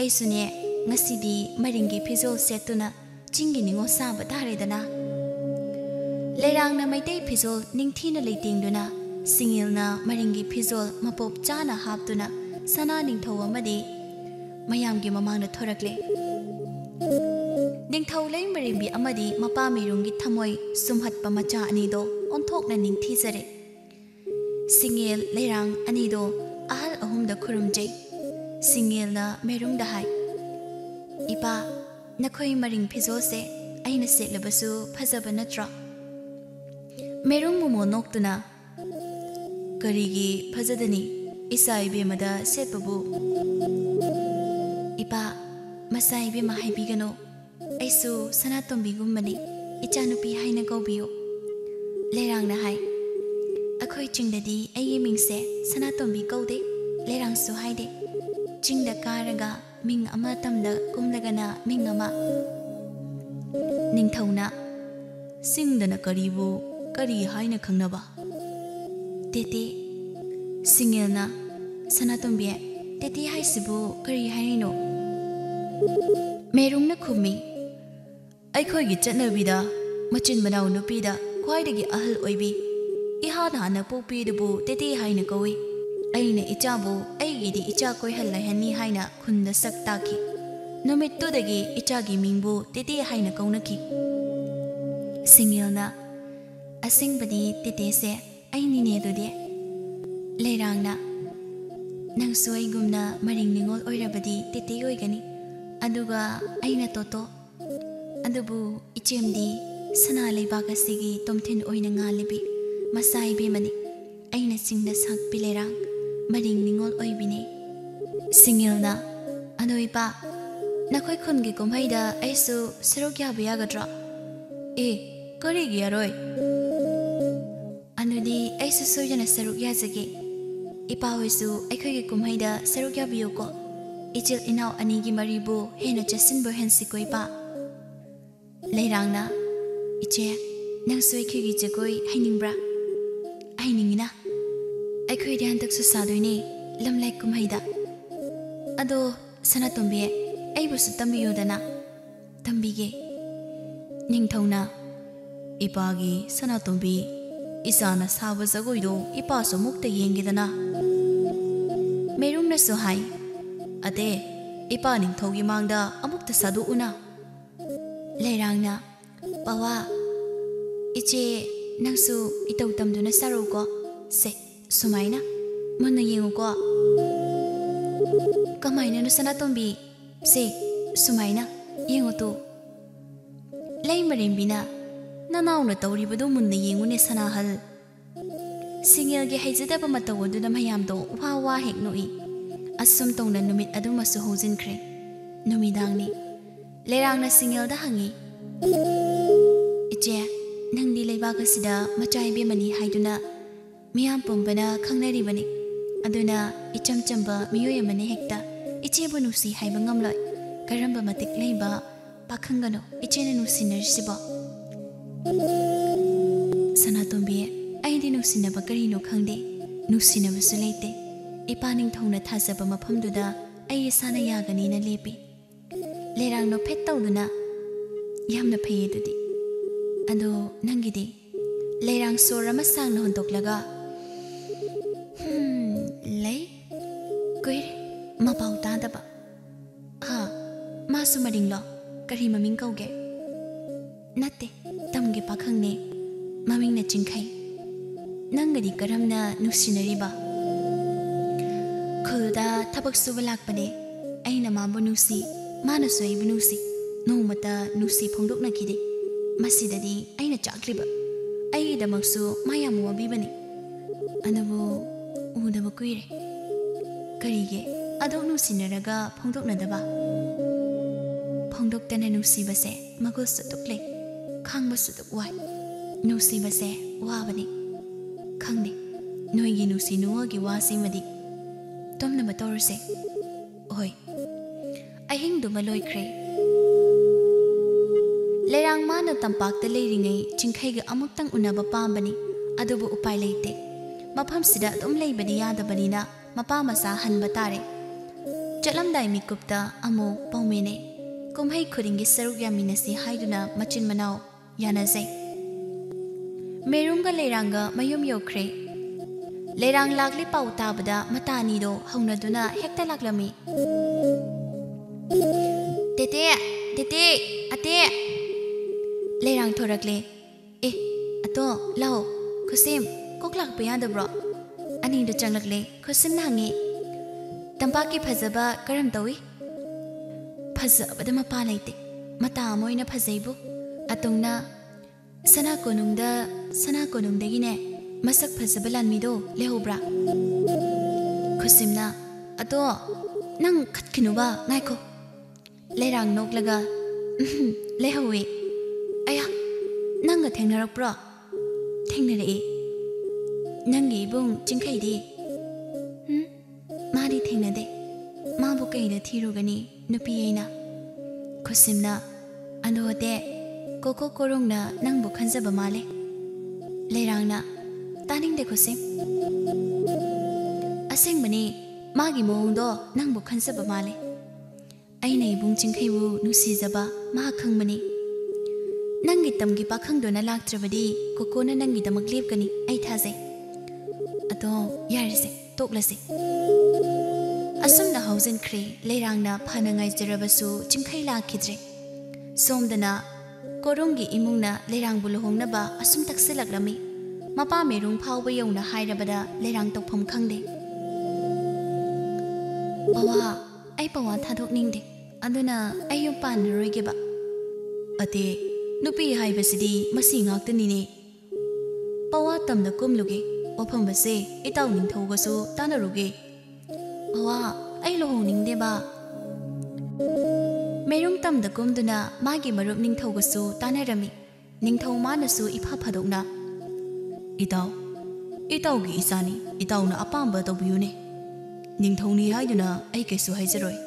ꯑꯩꯁꯨꯅꯦ ꯉꯁꯤꯗꯤ ꯃꯔꯤꯡꯒꯤ ꯐꯤꯖꯣꯜ ꯁꯦꯠꯇꯨꯅ ꯆꯤꯡꯒꯤ ꯅꯤꯡꯉꯣꯜ ꯁꯥꯕ ꯇꯥꯔꯦꯗꯅ ꯂꯩꯔꯥꯡꯅ ꯃꯩꯇꯩ ꯐꯤꯖꯣꯜ ꯅꯤꯡꯊꯤꯅ ꯂꯩꯇꯦꯡꯗꯨꯅ ꯁꯤꯡꯌꯦꯜꯅ ꯃꯔꯤꯡꯒꯤ ꯐꯤꯖꯣꯜ ꯃꯄꯣꯞ ꯆꯥꯅ ꯍꯥꯞꯇꯨꯅ ꯁꯅꯥ ꯅꯤꯡꯊꯧ ꯑꯃꯗꯤ ꯃꯌꯥꯝꯒꯤ ꯃꯃꯥꯡꯗ ꯊꯣꯔꯛꯂꯦ ꯅꯤꯡꯊꯧ ꯂꯩꯃꯔꯦꯝꯕꯤ ꯑꯃꯗꯤ ꯃꯄꯥꯃꯦꯔꯨꯡꯒꯤ ꯊꯃꯣꯏ ꯁꯨꯝꯍꯠꯄ ꯃꯆꯥ ꯑꯅꯤꯗꯣ ꯑꯣꯟꯊꯣꯛꯅ ꯅꯤꯡꯊꯤꯖꯔꯦ ꯁꯤꯡꯌꯦꯜ ꯂꯩꯔꯥꯡ ꯑꯅꯤꯗꯣ ꯑꯍꯜ ꯑꯍꯨꯝꯗ ꯈꯨꯔꯨꯝꯖꯩ ꯁꯤꯡꯌꯦꯜꯅ ꯃꯦꯔꯨꯡꯗ ꯍꯥꯏ ꯏꯄꯥ ꯅꯈꯣꯏ ꯃꯔꯤꯡ ꯐꯤꯖꯣꯜꯁꯦ ꯑꯩꯅ ꯁꯦꯠꯂꯕꯁꯨ ꯐꯖꯕ ꯅꯠꯇ꯭ꯔꯣ ꯃꯦꯔꯨꯡ ꯃꯣꯃꯣ ꯅꯣꯛꯇꯨꯅ ꯀꯔꯤꯒꯤ ꯐꯖꯗꯅꯤ ꯏꯆꯥ ꯏꯕꯦꯝꯃꯗ ꯁꯦꯠꯄꯕꯨ ꯏꯄꯥ ꯃꯆꯥ ꯏꯕꯦꯝꯃ ꯍꯥꯏꯕꯤꯒꯅꯨ ꯑꯩꯁꯨ ꯁꯅꯥꯇꯣꯝꯕꯤꯒꯨꯝꯕꯅꯤ ꯏꯆꯥꯅꯨꯄꯤ ꯍꯥꯏꯅ ꯀꯧꯕꯤꯌꯨ ꯂꯩꯔꯥꯡꯅ ꯍꯥꯏ ꯑꯩꯈꯣꯏ ꯆꯤꯡꯗꯗꯤ ꯑꯩꯒꯤ ꯃꯤꯡꯁꯦ ꯁꯅꯥꯇꯣꯝꯕꯤ ꯀꯧꯗꯦ ꯂꯩꯔꯥꯡꯁꯨ ꯍꯥꯏꯗꯦ ꯆꯤꯡꯗ ꯀꯥꯔꯒ ꯃꯤꯡ ꯑꯃ ꯇꯝꯗ ꯀꯨꯝꯂꯒꯅ ꯃꯤꯡ ꯑꯃ ꯅꯤꯡꯊꯧꯅ ꯆꯤꯡꯗꯅ ꯀꯔꯤꯕꯨ ꯀꯔꯤ ꯍꯥꯏꯅ ꯈꯪꯅꯕ ꯇꯦꯇꯦ ꯁꯤꯡꯌꯦꯜꯅ ꯁꯅꯥꯇꯣꯝꯕꯤ ꯇꯦꯇꯦ ꯍꯥꯏꯁꯤꯕꯨ ꯀꯔꯤ ꯍꯥꯏꯔꯤꯅꯣ ꯃꯦꯔꯨꯡꯅ ꯈꯨꯝꯃꯤ ꯑꯩꯈꯣꯏꯒꯤ ꯆꯠꯅꯕꯤꯗ ꯃꯆꯤꯟ ꯃꯅꯥꯎ ꯅꯨꯄꯤꯗ ꯈ꯭ꯋꯥꯏꯗꯒꯤ ꯑꯍꯜ ꯑꯣꯏꯕꯤ ꯏꯍꯥꯟ ꯍꯥꯟꯅ ꯄꯣꯛꯄꯤꯗꯨꯕꯨ ꯇꯦꯇꯦ ꯍꯥꯏꯅ ꯀꯧꯏ ꯑꯩꯅ ꯏꯆꯥꯕꯨ ꯑꯩꯒꯤꯗꯤ ꯏꯆꯥ ꯀꯣꯏꯍꯜꯂꯍꯟꯅꯤ ꯍꯥꯏꯅ ꯈꯨꯟꯗ ꯁꯛ ꯇꯥꯛꯈꯤ ꯅꯨꯃꯤꯠꯇꯨꯗꯒꯤ ꯏꯆꯥꯒꯤ ꯃꯤꯡꯕꯨ ꯇꯦꯇꯦ ꯍꯥꯏꯅ ꯀꯧꯅꯈꯤ ꯁꯤꯡꯌꯦꯜꯅ ꯑꯁꯦꯡꯕꯗꯤ ꯇꯦꯇꯦꯁꯦ ꯑꯩꯅꯤꯅꯦ ꯑꯗꯨꯗꯤ ꯂꯩꯔꯥꯡꯅ ꯅꯪꯁꯨ ꯑꯩꯒꯨꯝꯅ ꯃꯔꯤꯡ ꯅꯤꯡꯉꯣꯜ ꯑꯣꯏꯔꯕꯗꯤ ꯇꯦꯇꯦ ꯑꯣꯏꯒꯅꯤ ꯑꯗꯨꯒ ꯑꯩꯅ ꯇꯣꯇꯣ ꯑꯗꯨꯕꯨ ꯏꯆꯦꯝꯗꯤ ꯁꯅꯥ ꯂꯩꯕꯥꯛ ꯑꯁꯤꯒꯤ ꯇꯣꯝꯊꯤꯟ ꯑꯣꯏꯅ ꯉꯥꯜꯂꯤꯕꯤ ꯃꯆꯥ ꯏꯕꯦꯝꯃꯅꯤ ꯑꯩꯅ ꯆꯤꯡꯗ ꯁꯥꯛꯄꯤ ꯂꯩꯔꯥꯡ ꯃꯔꯤꯡ ꯅꯤꯡꯉꯣꯜ ꯑꯣꯏꯕꯤꯅꯤ ꯁꯤꯡꯌꯦꯜꯅ ꯑꯗꯣ ꯏꯄꯥ ꯅꯈꯣꯏ ꯈꯨꯟꯒꯤ ꯀꯨꯝꯍꯩꯗ ꯑꯩꯁꯨ ꯁꯔꯨꯛ ꯌꯥꯕ ꯌꯥꯒꯗ꯭ꯔꯣ ꯀꯔꯤꯒꯤ ꯌꯥꯔꯣꯏ ꯑꯗꯨꯗꯤ ꯑꯩꯁꯨ ꯁꯣꯏꯗꯅ ꯁꯔꯨꯛ ꯌꯥꯖꯒꯦ ꯏꯄꯥ ꯍꯣꯏꯁꯨ ꯑꯩꯈꯣꯏꯒꯤ ꯀꯨꯝꯍꯩꯗ ꯁꯔꯨꯛ ꯌꯥꯕꯤꯌꯨꯀꯣ ꯏꯆꯤꯜ ꯏꯅꯥꯎ ꯑꯅꯤꯒꯤ ꯃꯔꯤꯕꯨ ꯍꯦꯟꯅ ꯆꯦꯠꯁꯤꯟꯕ ꯍꯦꯟꯁꯤꯀꯣ ꯏꯄꯥ ꯂꯩꯔꯥꯡꯅ ꯏꯆꯦ ꯅꯪꯁꯨ ꯑꯩꯈꯣꯏꯒꯤ ꯖꯒꯣꯏ ꯍꯩꯅꯤꯡꯕ꯭ꯔꯥ ꯍꯩꯅꯤꯡꯉꯤꯅ ꯑꯩꯈꯣꯏꯗꯤ ꯍꯟꯗꯛꯁꯨ ꯁꯥꯗꯣꯏꯅꯦ ꯂꯝꯂꯥꯏ ꯀꯨꯝꯍꯩꯗ ꯑꯗꯣ ꯁꯅꯥꯇꯣꯝꯕꯤ ꯑꯩꯕꯨꯁꯨ ꯇꯝꯕꯤꯌꯨꯗꯅ ꯇꯝꯕꯤꯒꯦ ꯅꯤꯡꯊꯧꯅ ꯏꯄꯥꯒꯤ ꯁꯅꯥꯇꯣꯝꯕꯤ ꯏꯆꯥꯅ ꯁꯥꯕ ꯖꯒꯣꯏꯗꯣ ꯏꯄꯥꯁꯨ ꯑꯃꯨꯛꯇ ꯌꯦꯡꯒꯦꯗꯅ ꯃꯦꯔꯨꯡꯅꯁꯨ ꯍꯥꯏ ꯑꯇꯦ ꯏꯄꯥ ꯅꯤꯡꯊꯧꯒꯤ ꯃꯥꯡꯗ ꯑꯃꯨꯛꯇ ꯁꯥꯗꯣꯛꯎꯅ ꯂꯩꯔꯥꯡꯅ ꯄꯋꯥ ꯏꯆꯦ ꯅꯪꯁꯨ ꯏꯇꯧ ꯇꯝꯗꯨꯅ ꯁꯥꯔꯛꯎꯀꯣ ꯁꯦ ꯁꯨꯃꯥꯏꯅ ꯃꯨꯟꯅ ꯌꯦꯡꯉꯨꯀꯣ ꯀꯃꯥꯏꯅꯅꯣ ꯁꯅꯥꯇꯣꯝꯕꯤ ꯁꯦ ꯁꯨꯃꯥꯏꯅ ꯌꯦꯡꯉꯨ ꯇꯨ ꯂꯩꯃꯔꯦꯝꯕꯤꯅ ꯅꯅꯥꯎꯅ ꯇꯧꯔꯤꯕꯗꯨ ꯃꯨꯟꯅ ꯌꯦꯡꯉꯨꯅꯦ ꯁꯅꯥꯍꯜ ꯁꯤꯡꯌꯦꯜꯒꯤ ꯍꯩꯖꯗꯕ ꯃꯇꯧ ꯑꯗꯨꯅ ꯃꯌꯥꯝꯗꯣ ꯋꯥ ꯍꯦꯛ ꯅꯣꯛꯏ ꯑꯁꯨꯝ ꯇꯧꯅ ꯅꯨꯃꯤꯠ ꯑꯗꯨꯃꯁꯨ ꯍꯧꯖꯤꯟꯈ꯭ꯔꯦ ꯅꯨꯃꯤꯗꯥꯡꯅꯤ ꯂꯩꯔꯥꯡꯅ ꯁꯤꯡꯌꯦꯜꯗ ꯍꯪꯉꯤ ꯏꯆꯦ ꯅꯪꯗꯤ ꯂꯩꯕꯥꯛ ꯑꯁꯤꯗ ꯃꯆꯥ ꯏꯕꯦꯝꯃꯅꯤ ꯍꯥꯏꯗꯨꯅ ꯃꯤꯌꯥꯝ ꯄꯨꯝꯕꯅ ꯈꯪꯅꯔꯤꯕꯅꯤ ꯑꯗꯨꯅ ꯏꯆꯝ ꯆꯝꯕ ꯃꯤꯑꯣꯏ ꯑꯃꯅ ꯍꯦꯛꯇ ꯏꯆꯦꯕꯨ ꯅꯨꯡꯁꯤ ꯍꯥꯏꯕ ꯉꯝꯂꯣꯏ ꯀꯔꯝꯕ ꯃꯇꯤꯛ ꯂꯩꯕ ꯄꯥꯈꯪꯒꯅꯣ ꯏꯆꯦꯅ ꯅꯨꯡꯁꯤꯅꯔꯤꯁꯤꯕꯣ ꯁꯅꯥꯇꯣꯝꯕꯤ ꯑꯩꯗꯤ ꯅꯨꯡꯁꯤꯅꯕ ꯀꯔꯤꯅꯣ ꯈꯪꯗꯦ ꯅꯨꯡꯁꯤꯅꯕꯁꯨ ꯂꯩꯇꯦ ꯏꯄꯥ ꯅꯤꯡꯊꯧꯅ ꯊꯥꯖꯕ ꯃꯐꯝꯗꯨꯗ ꯑꯩ ꯏꯁꯥꯅ ꯌꯥꯒꯅꯤꯅ ꯂꯦꯞꯄꯤ ꯂꯩꯔꯥꯡ ꯅꯣꯐꯦꯠ ꯇꯧꯗꯨꯅ ꯌꯥꯝꯅ ꯐꯩꯌꯦ ꯑꯗꯨꯗꯤ ꯑꯗꯣ ꯅꯪꯒꯤꯗꯤ ꯂꯩꯔꯥꯡ ꯁꯣꯔ ꯑꯃ ꯁꯥꯡꯅ ꯍꯣꯟꯗꯣꯛꯂꯒ ꯂꯩ ꯀꯨꯏꯔꯦ ꯃꯄꯥꯎ ꯇꯥꯗꯕ ꯃꯥꯁꯨ ꯃꯔꯤꯡꯂꯣ ꯀꯔꯤ ꯃꯃꯤꯡ ꯀꯧꯒꯦ ꯅꯠꯇꯦ ꯇꯝꯒꯤ ꯄꯥꯈꯪꯅꯦ ꯃꯃꯤꯡꯅ ꯆꯤꯡꯈꯩ ꯅꯪꯒꯗꯤ ꯀꯔꯝꯅ ꯅꯨꯡꯁꯤꯅꯔꯤꯕ ꯈꯨꯜꯗ ꯊꯕꯛ ꯁꯨꯕ ꯂꯥꯛꯄꯅꯦ ꯑꯩꯅ ꯃꯥꯕꯨ ꯅꯨꯡꯁꯤ ꯃꯥꯅꯁꯨ ꯑꯩꯕꯨ ꯅꯨꯡꯁꯤ ꯅꯣꯡꯃꯇ ꯅꯨꯡꯁꯤ ꯐꯣꯡꯗꯣꯛꯅꯈꯤꯗꯦ ꯃꯁꯤꯗꯗꯤ ꯑꯩꯅ ꯆꯥꯛꯂꯤꯕ ꯑꯩꯒꯤꯗꯃꯛꯁꯨ ꯃꯥ ꯌꯥꯝ ꯋꯥꯕꯤꯕꯅꯤ ꯑꯗꯨꯕꯨ ꯎꯗꯕ ꯀꯨꯏꯔꯦ ꯀꯔꯤꯒꯤ ꯑꯗꯨꯛ ꯅꯨꯡꯁꯤꯅꯔꯒ ꯐꯣꯡꯗꯣꯛꯅꯗꯕ ꯐꯣꯡꯗꯣꯛꯇꯅ ꯅꯨꯡꯁꯤꯕꯁꯦ ꯃꯒꯨꯟꯁꯨ ꯑꯗꯨꯛ ꯂꯩ ꯈꯥꯡꯕꯁꯨ ꯑꯗꯨꯛ ꯋꯥꯏ ꯅꯨꯡꯁꯤꯕꯁꯦ ꯋꯥꯕꯅꯤ ꯈꯪꯗꯦ ꯅꯣꯏꯒꯤ ꯅꯨꯡꯁꯤ ꯅꯨꯡꯉꯣꯜꯒꯤ ꯋꯥꯁꯤꯃꯗꯤ ꯇꯨꯝꯅꯕ ꯇꯧꯔꯁꯦ ꯍꯣꯏ ꯑꯍꯤꯡꯗꯨꯃ ꯂꯣꯏꯈ꯭ꯔꯦ ꯂꯩꯔꯥꯡ ꯃꯥꯅ ꯇꯝꯄꯥꯛꯇ ꯂꯩꯔꯤꯉꯩ ꯆꯤꯡꯈꯩꯒ ꯑꯃꯨꯛꯇꯪ ꯎꯅꯕ ꯄꯥꯝꯕꯅꯤ ꯑꯗꯨꯕꯨ ꯎꯄꯥꯏ ꯂꯩꯇꯦ ꯃꯐꯝꯁꯤꯗ ꯑꯗꯨꯝ ꯂꯩꯕꯗꯤ ꯌꯥꯗꯕꯅꯤꯅ ꯃꯄꯥ ꯃꯆꯥ ꯍꯟꯕ ꯇꯥꯔꯦ ꯆꯠꯂꯝꯗꯥꯏ ꯃꯤꯀꯨꯞꯇ ꯑꯃꯨꯛ ꯄꯥꯎꯃꯤꯅꯦ ꯀꯨꯝꯍꯩ ꯈꯨꯗꯤꯡꯒꯤ ꯁꯔꯨꯛ ꯌꯥꯃꯤꯟꯅꯁꯤ ꯍꯥꯏꯗꯨꯅ ꯃꯆꯤꯟ ꯃꯅꯥꯎ ꯌꯥꯅꯖꯩ ꯃꯦꯔꯨꯡꯒ ꯂꯩꯔꯥꯡꯒ ꯃꯌꯨꯝ ꯌꯧꯈ꯭ꯔꯦ ꯂꯩꯔꯥꯡ ꯂꯥꯛꯂꯤ ꯄꯥꯎ ꯇꯥꯕꯗ ꯃꯇꯥ ꯑꯅꯤꯗꯣ ꯍꯧꯅꯗꯨꯅ ꯍꯦꯛꯇ ꯂꯥꯛꯂꯝꯃꯤ ꯇꯦꯇꯦ ꯇꯦꯇꯦ ꯑꯇꯦ ꯂꯩꯔꯥꯡ ꯊꯣꯔꯛꯂꯦ ꯑꯦ ꯑꯇꯣ ꯂꯥꯛꯑꯣ ꯈꯨꯁꯤꯝ ꯀꯣꯛ ꯂꯥꯛꯄ ꯌꯥꯗꯕ꯭ꯔꯣ ꯑꯅꯤꯗꯨ ꯆꯪꯂꯛꯂꯦ ꯈꯨꯁꯤꯝꯅ ꯍꯪꯉꯤ ꯇꯝꯄꯥꯛꯀꯤ ꯐꯖꯕ ꯀꯔꯝ ꯇꯧꯏ ꯐꯖꯕꯗ ꯃꯄꯥ ꯂꯩꯇꯦ ꯃꯇꯥ ꯑꯃ ꯑꯣꯏꯅ ꯐꯖꯩꯕꯨ ꯑꯇꯣꯡꯅ ꯁꯅꯥ ꯀꯣꯅꯨꯡꯗꯒꯤꯅꯦ ꯃꯁꯛ ꯐꯖꯕ ꯂꯥꯟꯃꯤꯗꯣ ꯂꯩꯍꯧꯕ꯭ꯔꯥ ꯈꯨꯁꯤꯝꯅ ꯑꯗꯣ ꯅꯪ ꯈꯠꯈꯤꯅꯨꯕ ꯉꯥꯏꯈꯣ ꯂꯩꯔꯥꯡ ꯅꯣꯛꯂꯒ ꯂꯩꯍꯧꯋꯤ ꯑꯌꯥ ꯅꯪꯒ ꯊꯦꯡꯅꯔꯛꯄ꯭ꯔꯣ ꯊꯦꯡꯅꯔꯛꯏ ꯅꯪꯒꯤ ꯏꯕꯨꯡ ꯆꯤꯡꯈꯩꯗꯤ ꯃꯥꯗꯤ ꯊꯦꯡꯅꯗꯦ ꯃꯥꯕꯨ ꯀꯩꯗ ꯊꯤꯔꯨꯒꯅꯤ ꯅꯨꯄꯤ ꯑꯩꯅ ꯈꯨꯁꯤꯝꯅ ꯑꯅꯣꯗꯦ ꯀꯣꯀꯣ ꯀꯣꯔꯣꯡꯅ ꯅꯪꯕꯨ ꯈꯟꯖꯕ ꯃꯥꯜꯂꯦ ꯂꯩꯔꯥꯡꯅ ꯇꯥꯅꯤꯡꯗꯦ ꯈꯨꯁꯤꯝ ꯑꯁꯦꯡꯕꯅꯤ ꯃꯥꯒꯤ ꯃꯑꯣꯡꯗꯣ ꯅꯪꯕꯨ ꯈꯟꯖꯕ ꯃꯥꯜꯂꯦ ꯑꯩꯅ ꯏꯕꯨꯡ ꯆꯤꯡꯈꯩꯕꯨ ꯅꯨꯡꯁꯤꯖꯕ ꯃꯥ ꯈꯪꯕꯅꯤ ꯅꯪꯒꯤ ꯇꯝꯒꯤ ꯄꯥꯈꯪꯗꯨꯅ ꯂꯥꯛꯇ꯭ꯔꯕꯗꯤ ꯀꯣꯀꯣꯅ ꯅꯪꯒꯤꯗꯃꯛ ꯂꯦꯞꯀꯅꯤ ꯑꯩ ꯊꯥꯖꯩ ꯑꯗꯣ ꯌꯥꯔꯁꯦ ꯇꯣꯛꯂꯁꯦ ꯑꯁꯨꯝꯅ ꯍꯧꯖꯤꯟꯈ꯭ꯔꯦ ꯂꯩꯔꯥꯡꯅ ꯐꯅ ꯉꯥꯏꯖꯔꯕꯁꯨ ꯆꯤꯡꯈꯩ ꯂꯥꯛꯈꯤꯗ꯭ꯔꯦ ꯁꯣꯝꯗꯅ ꯀꯣꯔꯣꯡꯒꯤ ꯏꯃꯨꯡꯅ ꯂꯩꯔꯥꯡꯕꯨ ꯂꯨꯍꯣꯡꯅꯕ ꯑꯁꯨꯝ ꯇꯛꯁꯤꯜꯂꯛꯂꯝꯃꯤ ꯃꯄꯥ ꯃꯦꯔꯨꯡ ꯐꯥꯎꯕ ꯌꯧꯅ ꯍꯥꯏꯔꯕꯗ ꯂꯩꯔꯥꯡ ꯇꯧꯐꯝ ꯈꯪꯗꯦ ꯄꯋꯥ ꯑꯩ ꯄꯋꯥ ꯊꯥꯗꯣꯛꯅꯤꯡꯗꯦ ꯑꯗꯨꯅ ꯑꯩ ꯌꯨꯝ ꯄꯥꯟꯅꯔꯣꯏꯒꯦꯕ ꯑꯇꯦ ꯅꯨꯄꯤ ꯍꯥꯏꯕꯁꯤꯗꯤ ꯃꯁꯤ ꯉꯥꯛꯇꯅꯤꯅꯦ ꯄꯋꯥ ꯇꯝꯅ ꯀꯨꯝꯂꯨꯒꯦ ꯋꯥꯐꯝꯕꯁꯦ ꯏꯇꯥꯎ ꯅꯤꯡꯊꯧꯒꯁꯨ ꯇꯥꯟꯅꯔꯨꯒꯦ ꯄꯋꯥ ꯑꯩ ꯂꯨꯍꯣꯡꯅꯤꯡꯗꯦꯕ ꯃꯦꯔꯨꯡ ꯇꯝꯗ ꯀꯨꯝꯗꯨꯅ ꯃꯥꯒꯤ ꯃꯔꯨꯞ ꯅꯤꯡꯊꯧꯒꯁꯨ ꯇꯥꯟꯅꯔꯝꯃꯤ ꯅꯤꯡꯊꯧ ꯃꯥꯅꯁꯨ ꯏꯐ ꯐꯗꯣꯛꯅ ꯏꯇꯥꯎꯒꯤ ꯏꯆꯥꯅꯤ ꯏꯇꯥꯎꯅ ꯑꯄꯥꯝꯕ ꯇꯧꯕꯤꯌꯨꯅꯦ ꯅꯤꯡꯊꯧꯅꯤ ꯍꯥꯏꯗꯨꯅ ꯑꯩ ꯀꯩꯁꯨ ꯍꯥꯏꯖꯔꯣꯏ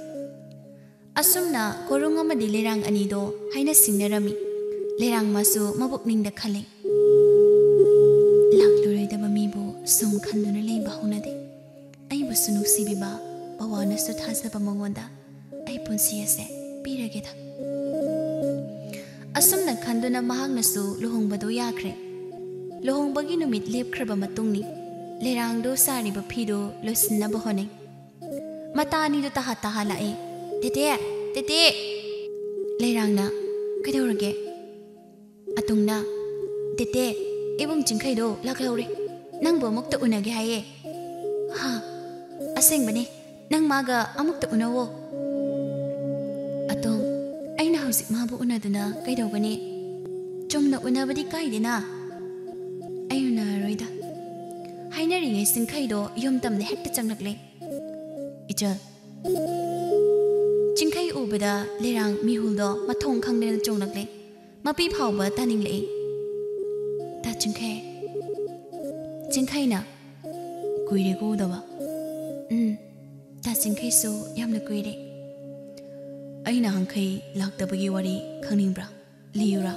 ꯑꯁꯨꯝꯅ ꯀꯣꯔꯣꯡ ꯑꯃꯗꯤ ꯂꯩꯔꯥꯡ ꯑꯅꯤꯗꯣ ꯍꯥꯏꯅ ꯁꯤꯡꯅꯔꯝꯃꯤ ꯂꯩꯔꯥꯡ ꯃꯥꯁꯨ ꯃꯕꯨꯛꯅꯤꯡꯗ ꯈꯜꯂꯤ ꯂꯥꯛꯂꯔꯣꯏꯗꯕ ꯃꯤꯕꯨ ꯁꯨꯝ ꯈꯟꯗꯨꯅ ꯂꯩꯕ ꯍꯧꯅꯗꯦ ꯑꯩꯕꯨꯁꯨ ꯅꯨꯡꯁꯤꯕꯤꯕ ꯄꯋꯥꯅꯁꯨ ꯊꯥꯖꯕ ꯃꯉꯣꯟꯗ ꯑꯩ ꯄꯨꯟꯁꯤ ꯑꯁꯦ ꯄꯤꯔꯒꯦꯗ ꯑꯁꯨꯝꯅ ꯈꯟꯗꯨꯅ ꯃꯍꯥꯛꯅꯁꯨ ꯂꯨꯍꯣꯡꯕꯗꯣ ꯌꯥꯈ꯭ꯔꯦ ꯂꯨꯍꯣꯡꯕꯒꯤ ꯅꯨꯃꯤꯠ ꯂꯦꯞꯈ꯭ꯔꯕ ꯃꯇꯨꯡꯅꯤ ꯂꯩꯔꯥꯡꯗꯣ ꯁꯥꯔꯤꯕ ꯐꯤꯗꯣ ꯂꯣꯏꯁꯤꯟꯅꯕ ꯍꯣꯠꯅꯩ ꯃꯇꯥ ꯑꯅꯤꯗꯨ ꯇꯥꯍꯥ ꯂꯥꯛꯏ ꯇꯦꯇꯦ ꯂꯩꯔꯥꯡꯅ ꯀꯩꯗꯧꯔꯒꯦ ꯑꯇꯨꯡꯅ ꯇꯦꯇꯦ ꯏꯕꯨꯡ ꯆꯤꯡꯈꯩꯗꯣ ꯂꯥꯛꯍꯧꯔꯦ ꯅꯪꯕꯨ ꯑꯃꯨꯛꯇ ꯎꯅꯒꯦ ꯍꯥꯏꯌꯦ ꯍꯥ ꯑꯁꯦꯡꯕꯅꯦ ꯅꯪ ꯃꯥꯒ ꯑꯃꯨꯛꯇ ꯎꯅꯋꯣ ꯑꯇꯣꯡ ꯑꯩꯅ ꯍꯧꯖꯤꯛ ꯃꯥꯕꯨ ꯎꯅꯗꯨꯅ ꯀꯩꯗꯧꯒꯅꯤ ꯆꯨꯝꯅ ꯎꯅꯕꯗꯤ ꯀꯥꯏꯗꯦꯅ ꯑꯩ ꯎꯅꯔꯔꯣꯏꯗ ꯍꯥꯏꯅꯔꯤꯉꯩ ꯆꯤꯡꯈꯩꯗꯣ ꯌꯨꯝ ꯇꯝꯅ ꯍꯦꯛꯇ ꯆꯪꯂꯛꯂꯦ ꯏꯆꯜ ꯆꯤꯡꯈꯩ ꯎꯕꯗ ꯂꯩꯔꯥꯡ ꯃꯤꯍꯨꯜꯗꯣ ꯃꯊꯣꯡ ꯈꯪꯗꯅ ꯆꯣꯡꯂꯛꯂꯦ ꯃꯄꯤ ꯐꯥꯎꯕ ꯇꯥꯅꯤꯡꯂꯛꯏ ꯇꯥ ꯆꯤꯡꯈꯩꯅ ꯀꯨꯏꯔꯦ ꯎꯗꯕ ꯇꯥ ꯆꯤꯡꯈꯩꯁꯨ ꯌꯥꯝꯅ ꯀꯨꯏꯔꯦ ꯑꯩ ꯅꯍꯥꯟꯈꯩ ꯂꯥꯛꯇꯕꯒꯤ ꯋꯥꯔꯤ ꯈꯪꯅꯤꯡꯕ꯭ꯔꯥ ꯂꯤꯌꯨꯔꯥ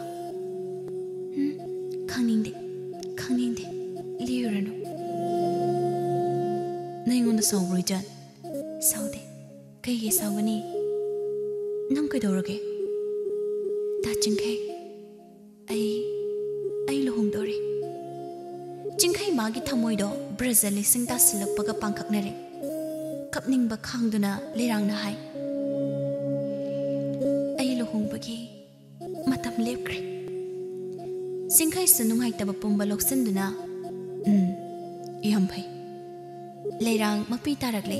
ꯈꯪꯅꯤꯡꯗꯦ ꯂꯤꯌꯨꯔꯅꯨ ꯅꯪꯉꯣꯟꯗ ꯁꯥꯎꯕ꯭ꯔꯣ ꯏꯆꯟ ꯁꯥꯎꯗꯦ ꯀꯩꯒꯤ ꯁꯥꯎꯒꯅꯤ ꯅꯪ ꯀꯩꯗꯧꯔꯒꯦ ꯇꯥ ꯆꯤꯡꯈꯩ ꯑꯩ ꯂꯨꯍꯣꯡꯗꯧꯔꯦ ꯆꯤꯡꯈꯩ ꯃꯥꯒꯤ ꯊꯃꯣꯏꯗꯣ ꯕ꯭ꯔꯖ ꯂꯤꯁꯤꯡ ꯇꯥꯁꯤꯜꯂꯛꯄꯒ ꯄꯥꯡꯈꯛꯅꯔꯦ ꯀꯞꯅꯤꯡꯕ ꯈꯥꯡꯗꯨꯅ ꯂꯩꯔꯥꯡꯅ ꯍꯥꯏ ꯑꯩ ꯂꯨꯍꯣꯡꯕꯒꯤ ꯃꯇꯝ ꯂꯦꯞꯈ꯭ꯔꯦ ꯆꯤꯡꯈꯩꯁꯨ ꯅꯨꯡꯉꯥꯏꯇꯕ ꯄꯨꯝꯕ ꯂꯧꯁꯤꯟꯗꯨꯅ ꯌꯥꯝ ꯐꯩ ꯂꯩꯔꯥꯡ ꯃꯄꯤ ꯇꯥꯔꯛꯂꯦ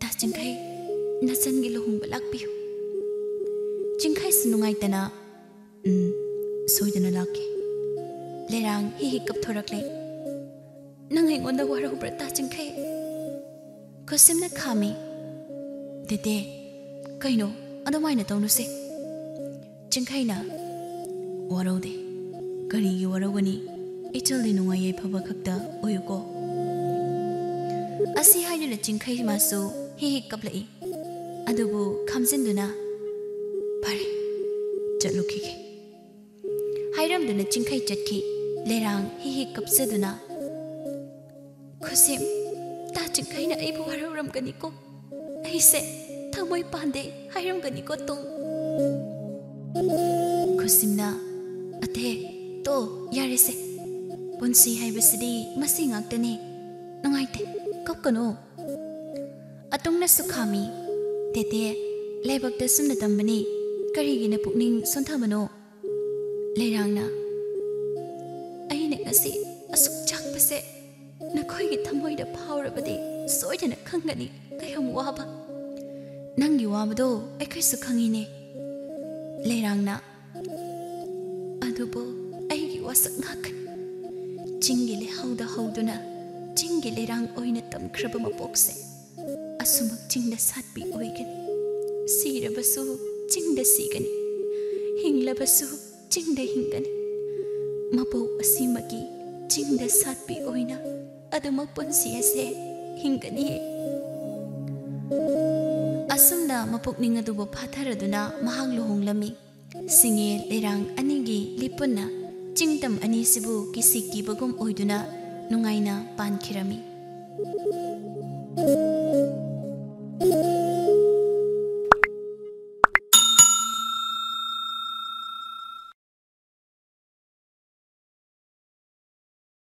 ꯇꯥ ꯆꯤꯡꯈꯩ ꯅꯆꯟꯒꯤ ꯂꯨꯍꯣꯡꯕ ꯂꯥꯛꯄꯤꯌꯨ चिंखाई सुनुंगाइतना सोइदना लाके लेरांग हि कप थोरकले नंग हिंगोंदा वारहुब्रा ता चिंखाई खुसिमना खामी देते कइनो अदमाइना तौनुसे चिंखाइना वारौदे करिगी वारौगनी इचलदि नुंगायै फबा खक्ता ओयुको असी हाइदुना चिंखाइ मासु हि कपलाई अदुबु खामजिनदुना फरे चलुखिगे हाइरमदुना चिंखाइ चटखि लेरांग हि कपसेदुना खुसिम ता चिंखाइना आइबु वारौरमगनिको ऐसे थमोय पांदे हाइरमगनिको तुम खुसिमना अते तो यारेसे पुंसी हाइबसिदी मसी ngaktani nungaite kapkano atungna sukhami tete lebakta sumna tambani karigina pukning sonthabano leirangna aine ngasi asuk chakpase nakhoi gi thamoi da phawrabadi soidana khangani kayam waba nangi wabado aikai sukhangine leirangna adubo aigi wasak ngakani चिंगिले हौदा हौदुना चिंगिले रांग ओइना तमख्रब मपोक्से असुमक चिंगदा सातपी ओइगनी सिरबसु चिंगदा सिगनी हिंगलबसु चिंगदा हिंगनी मपो असिमकी चिंगदा सातपी ओइना अदुमक पुंसी असे हिंगनी असुमना मपोकनिंग अदुबो फाथरदुना महांग लुहोंगलमी सिंगे लेरांग अनिगी लिपुना चिंगतम अनीसिबु किसी कीबगुम ओइदुना नुंगाइना पानखिरमी